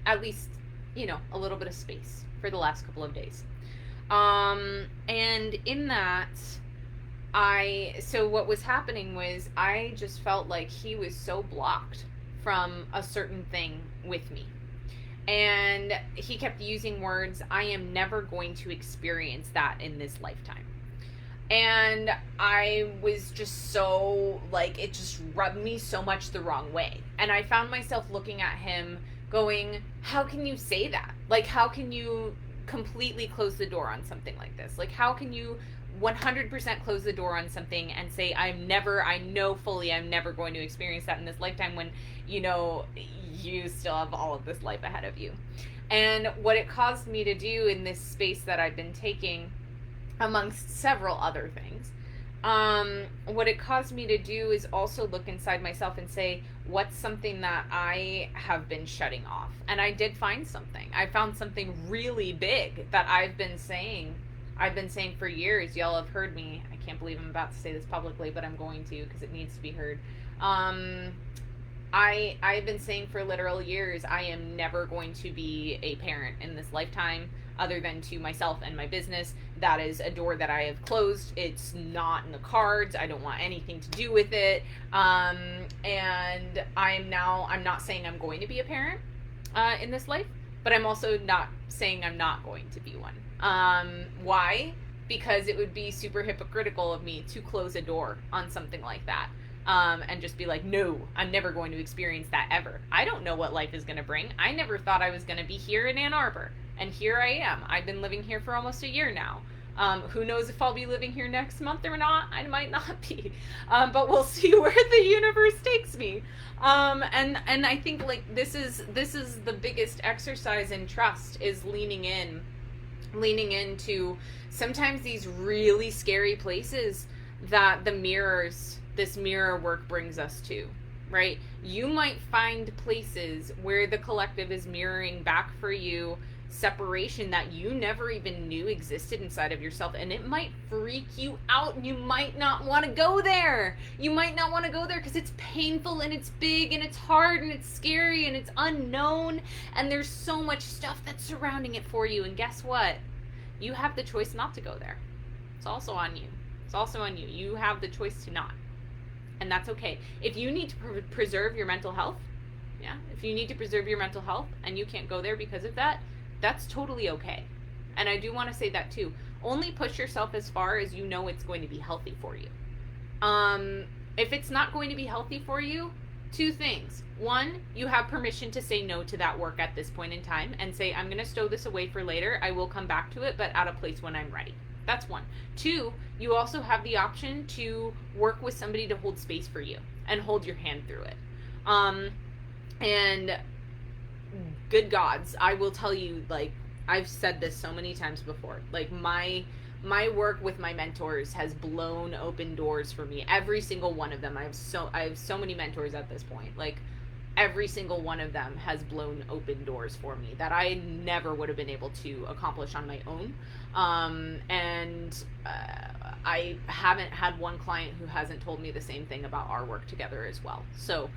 at least, a little bit of space for the last couple of days. And in that, so what was happening was I just felt like he was so blocked from a certain thing with me. And he kept using words, I am never going to experience that in this lifetime. And I was just so, like, it just rubbed me so much the wrong way. And I found myself looking at him going, how can you say that? Like, how can you completely close the door on something like this? Like, how can you 100% close the door on something and say, I know fully I'm never going to experience that in this lifetime, when, you still have all of this life ahead of you. And what it caused me to do in this space that I've been taking, amongst several other things, what it caused me to do is also look inside myself and say, what's something that I have been shutting off? And I did find something. I found something really big that I've been saying for years. Y'all have heard me. I can't believe I'm about to say this publicly, but I'm going to, because it needs to be heard. I've been saying for literal years, I am never going to be a parent in this lifetime, other than to myself and my business. That is a door that I have closed. It's not in the cards. I don't want anything to do with it. And I'm not saying I'm going to be a parent in this life, but I'm also not saying I'm not going to be one. Why? Because it would be super hypocritical of me to close a door on something like that. And just be like, no, I'm never going to experience that ever. I don't know what life is going to bring. I never thought I was going to be here in Ann Arbor. And here I am. I've been living here for almost a year now. Who knows if I'll be living here next month or not? I might not be. But we'll see where the universe takes me. And I think, like, this is the biggest exercise in trust, is leaning into sometimes these really scary places that this mirror work brings us to, right? You might find places where the collective is mirroring back for you separation that you never even knew existed inside of yourself, and it might freak you out, and you might not want to go there. You might not want to go there because it's painful, and it's big, and it's hard, and it's scary, and it's unknown, and there's so much stuff that's surrounding it for you. And guess what? You have the choice not to go there. It's also on you. You have the choice to not. And that's okay. If you need to preserve your mental health, if you need to preserve your mental health and you can't go there because of that, that's totally okay. And I do want to say that too. Only push yourself as far as you know it's going to be healthy for you. If it's not going to be healthy for you, two things. One, you have permission to say no to that work at this point in time and say, I'm going to stow this away for later. I will come back to it, but at a place when I'm ready. That's one. Two, you also have the option to work with somebody to hold space for you and hold your hand through it. And good gods, I will tell you, like, I've said this so many times before, like, my work with my mentors has blown open doors for me. Every single one of them. I have so many mentors at this point. Like, every single one of them has blown open doors for me that I never would have been able to accomplish on my own. I haven't had one client who hasn't told me the same thing about our work together as well. So,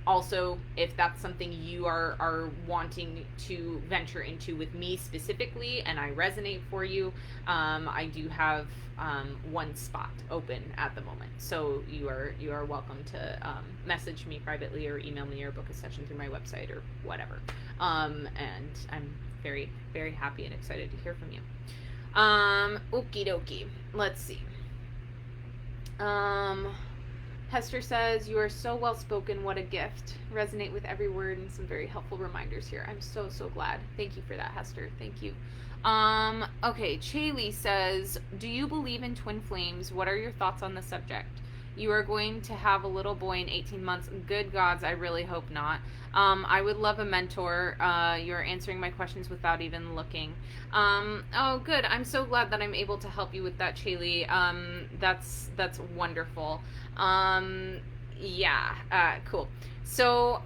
also, if that's something you are wanting to venture into with me specifically, and I resonate for you, I do have one spot open at the moment. So you are welcome to message me privately or email me or book a session through my website or whatever. And I'm very, very happy and excited to hear from you. Okie dokie. Let's see. Hester says, you are so well spoken. What a gift. Resonate with every word and some very helpful reminders here. I'm so, so glad. Thank you for that, Hester. Thank you. Okay, Chaley says, do you believe in twin flames? What are your thoughts on the subject? You are going to have a little boy in 18 months. Good gods, I really hope not. I would love a mentor. You're answering my questions without even looking. Oh, good. I'm so glad that I'm able to help you with that, Chaley. That's wonderful. Yeah, cool. So,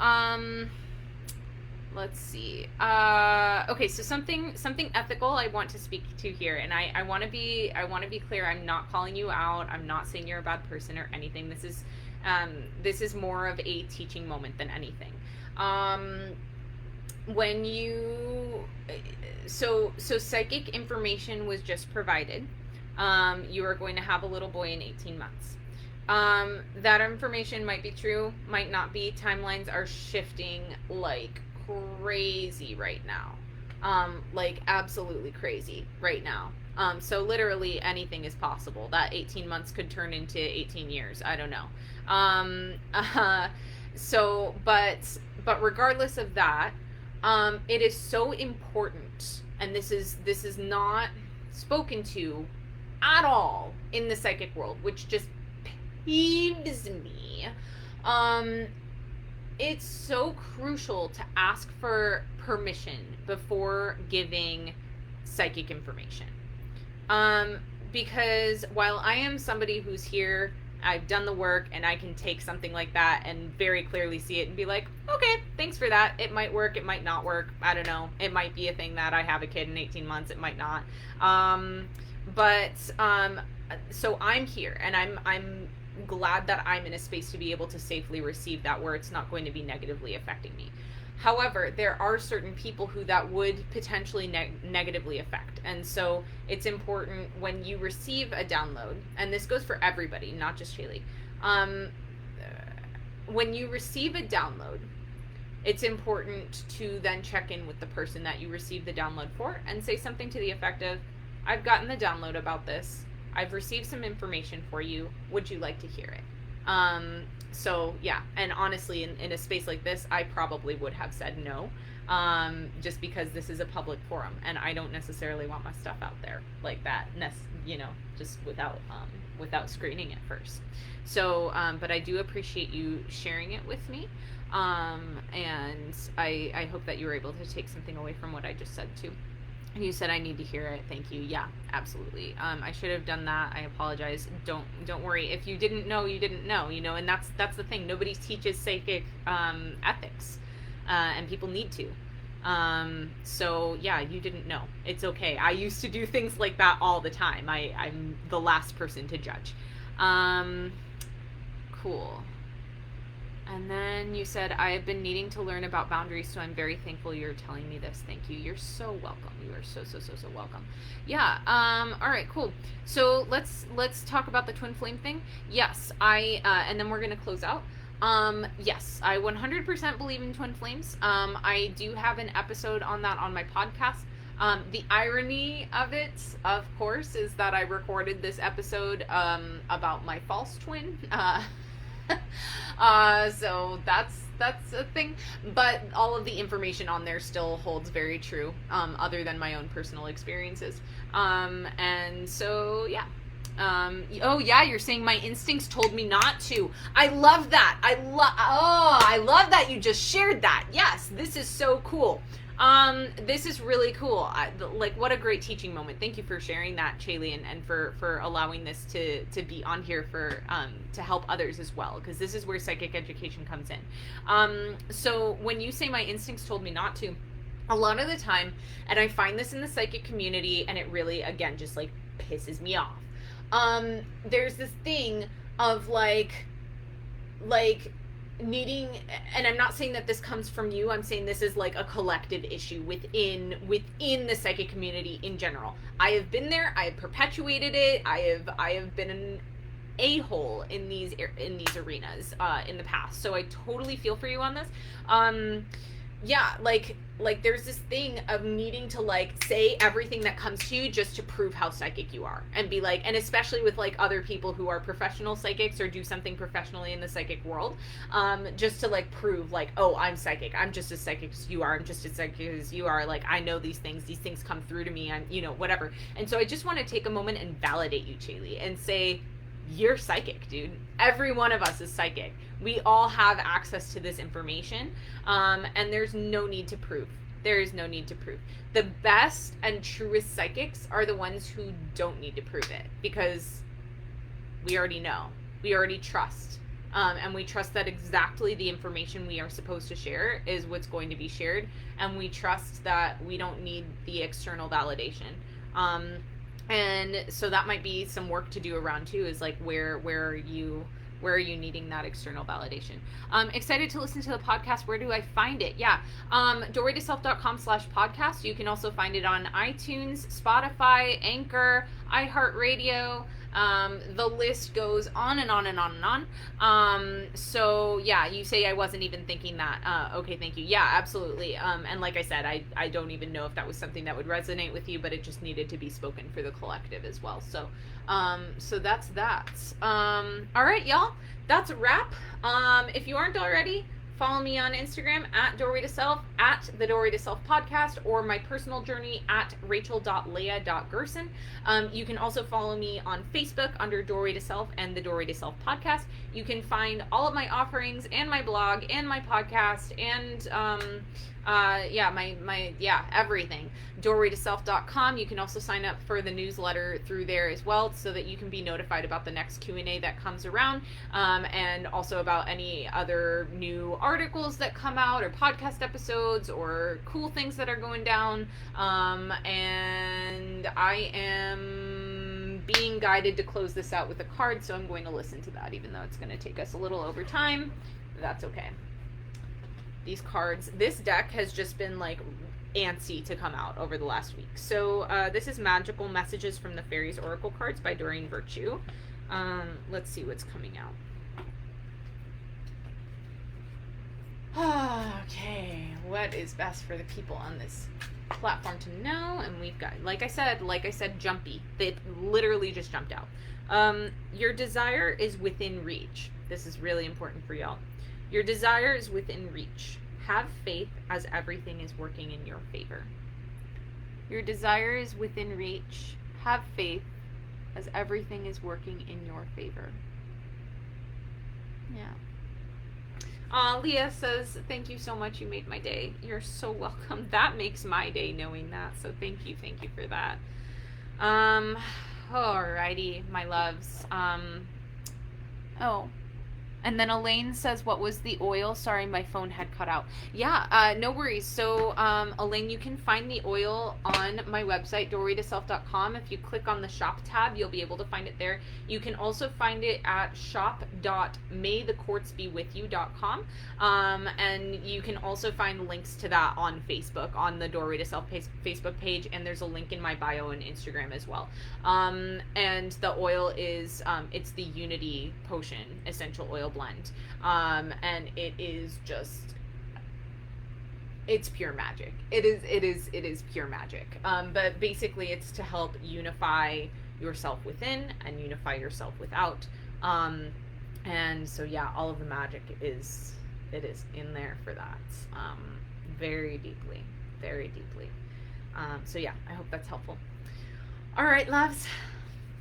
let's see. Okay, so something ethical I want to speak to here, and I want to be clear. I'm not calling you out. I'm not saying you're a bad person or anything. This is more of a teaching moment than anything. When you so psychic information was just provided. You are going to have a little boy in 18 months. That information might be true, might not be. Timelines are shifting like crazy right now. Like absolutely crazy right now. So literally anything is possible. That 18 months could turn into 18 years. I don't know. So, but regardless of that, it is so important, and this is not spoken to at all in the psychic world, which just peeves me. It's so crucial to ask for permission before giving psychic information. Because while I am somebody who's here, I've done the work, and I can take something like that and very clearly see it and be like, okay, thanks for that. It might work, it might not work. I don't know. It might be a thing that I have a kid in 18 months. It might not. So I'm here, and I'm glad that I'm in a space to be able to safely receive that where it's not going to be negatively affecting me. However, there are certain people who that would potentially negatively affect. And so it's important when you receive a download, and this goes for everybody, not just Haley. When you receive a download, it's important to then check in with the person that you received the download for and say something to the effect of, I've gotten the download about this. I've received some information for you. Would you like to hear it? So yeah, and honestly, in a space like this, I probably would have said no, just because this is a public forum, and I don't necessarily want my stuff out there like that, just without screening it first. So, but I do appreciate you sharing it with me, and I hope that you were able to take something away from what I just said too. And you said I need to hear it. Thank you. Yeah, absolutely. I should have done that. I apologize. Don't worry. If you didn't know, you didn't know. And that's the thing. Nobody teaches psychic ethics, and people need to. So yeah, you didn't know. It's okay. I used to do things like that all the time. I'm the last person to judge. Cool. And then you said, I have been needing to learn about boundaries, so I'm very thankful you're telling me this. Thank you. You're so welcome. You are so welcome. Yeah. All right, cool. So let's talk about the twin flame thing. Yes, and then we're going to close out. Yes, I 100% believe in twin flames. I do have an episode on that on my podcast. The irony of it, of course, is that I recorded this episode, about my false twin. So that's a thing, but all of the information on there still holds very true, other than my own personal experiences. And so, yeah. Oh yeah, you're saying my instincts told me not to. I love that. I love that you just shared that. Yes, this is so cool. This is really cool. What a great teaching moment. Thank you for sharing that, Chaley, and for allowing this to be on here to help others as well, because this is where psychic education comes in. So when you say my instincts told me not to, a lot of the time, and I find this in the psychic community, and it really, again, just pisses me off. There's this thing of needing, and I'm not saying that this comes from you, I'm saying this is a collective issue within the psychic community in general. I have been there, I have perpetuated it, I have been an a-hole in these arenas in the past, so I totally feel for you on this. yeah, like there's this thing of needing to like say everything that comes to you just to prove how psychic you are, and be like, and especially with like other people who are professional psychics or do something professionally in the psychic world, just to like prove like, oh, I'm psychic, I'm just as psychic as you are, I'm just as psychic as you are, like I know these things come through to me, I'm, you know, whatever. And so I just want to take a moment and validate you, Chaylee, and say, you're psychic, dude. Every one of us is psychic. We all have access to this information, and there's no need to prove. There is no need to prove. The best and truest psychics are the ones who don't need to prove it, because we already know. We already trust. And we trust that exactly the information we are supposed to share is what's going to be shared. And we trust that we don't need the external validation. And so that might be some work to do around too, is like where are you needing that external validation? Excited to listen to the podcast. Where do I find it? Yeah. doorwaytoself.com/podcast. You can also find it on iTunes, Spotify, Anchor, iHeartRadio. The list goes on and on and on and on. So yeah, you say I wasn't even thinking that. Okay, thank you. Yeah, absolutely. And like I said, I don't even know if that was something that would resonate with you, but it just needed to be spoken for the collective as well. So, so that's that. All right, y'all, that's a wrap. If you aren't already, follow me on Instagram at Doorway to Self, at the Doorway to Self podcast, or my personal journey at rachel.leah.gerson. You can also follow me on Facebook under Doorway to Self and the Doorway to Self podcast. You can find all of my offerings and my blog and my podcast and everything. doorwaytoself.com. You can also sign up for the newsletter through there as well, so that you can be notified about the next Q&A that comes around, and also about any other new articles that come out, or podcast episodes, or cool things that are going down. And I am being guided to close this out with a card, so I'm going to listen to that, even though it's going to take us a little over time. That's okay. These cards, this deck has just been like antsy to come out over the last week. So this is Magical Messages from the Fairies Oracle cards by Doreen Virtue. Let's see what's coming out. Okay, what is best for the people on this platform to know? And we've got, like I said, jumpy. They literally just jumped out. Your desire is within reach. This is really important for y'all. Your desire is within reach. Have faith, as everything is working in your favor. Your desire is within reach. Have faith, as everything is working in your favor. Yeah. Leah says, thank you so much. You made my day. You're so welcome. That makes my day knowing that. So thank you for that. Alrighty, my loves. And then Elaine says, what was the oil? Sorry, my phone had cut out. Yeah, no worries. So, Elaine, you can find the oil on my website, doorwaytoself.com. If you click on the shop tab, you'll be able to find it there. You can also find it at shop.maythequartzbewithyou.com. And you can also find links to that on Facebook, on the Doorway to Self Facebook page. And there's a link in my bio and Instagram as well. And the oil is, it's the Unity Potion Essential Oil blend, and it is just, it's pure magic. It is pure magic. But basically it's to help unify yourself within and unify yourself without. And so yeah, all of the magic is in there for that, very deeply. So yeah, I hope that's helpful. All right, loves.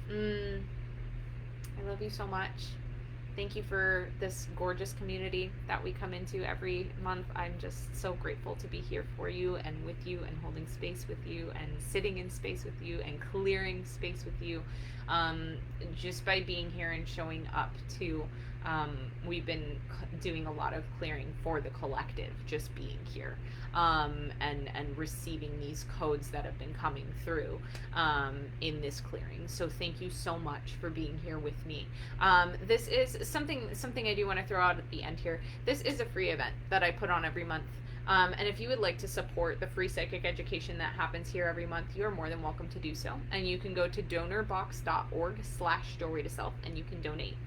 I love you so much. Thank you for this gorgeous community that we come into every month. I'm just so grateful to be here for you and with you and holding space with you and sitting in space with you and clearing space with you. Just by being here and showing up too. We've been doing a lot of clearing for the collective, just being here, and receiving these codes that have been coming through in this clearing. So thank you so much for being here with me. This is something I do want to throw out at the end here. This is a free event that I put on every month. And if you would like to support the free psychic education that happens here every month, you are more than welcome to do so. And you can go to donorbox.org/doorwaytoself and you can donate.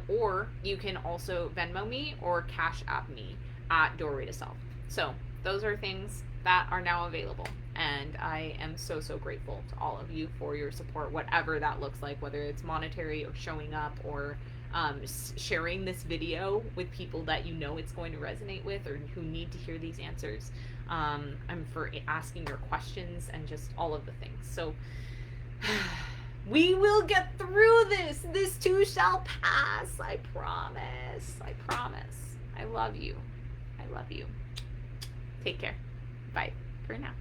Or you can also Venmo me or Cash App me at Doorway to Self. So those are things that are now available. And I am so, so grateful to all of you for your support, whatever that looks like, whether it's monetary or showing up or sharing this video with people that you know it's going to resonate with or who need to hear these answers. I'm for asking your questions and just all of the things. So we will get through this. This too shall pass. I promise. I promise. I love you. I love you. Take care. Bye for now.